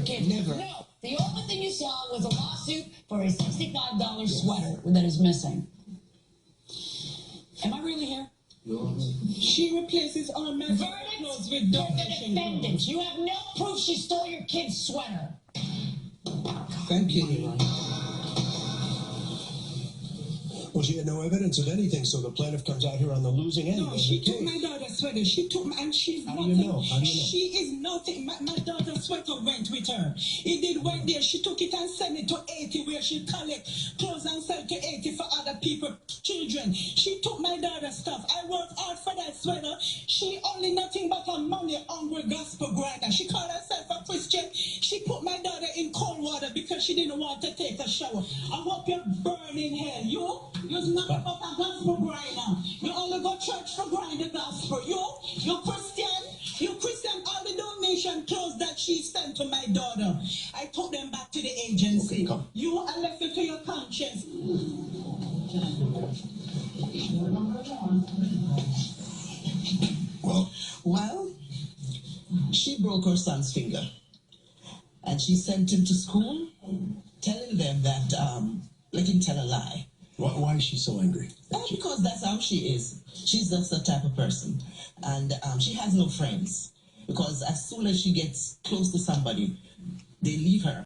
kids. Never. No. The only thing you saw was a lawsuit for a $65 sweater that is missing. Am I really here? She replaces all my clothes with donation. Defendant. You have no proof she stole your kid's sweater. Thank you, Leroy. Well, she had no evidence of anything, so the plaintiff comes out here on the losing end. No, she took my daughter's sweater. She took my, and she's How nothing. do you know? How do you know? She is nothing. My daughter's sweater went with her. It did went there. She took it and sent it to 80, where she collect clothes and sell to 80 for other people, children. She took my daughter's stuff. I worked hard for that sweater. She only nothing but a money hungry gospel grinder. She called herself a Christian. She put my daughter in cold water because she didn't want to take a shower. I hope you burn in hell. You're not about a gospel grinder. You only go church for grind the gospel. You're Christian. All the donation clothes that she sent to my daughter, I took them back to the agency. Okay, come. You are left it to your conscience. Well, she broke her son's finger. And she sent him to school, telling them that, let him tell a lie. Why is she so angry? Because that's how she is. She's just that type of person. And she has no friends. Because as soon as she gets close to somebody, they leave her.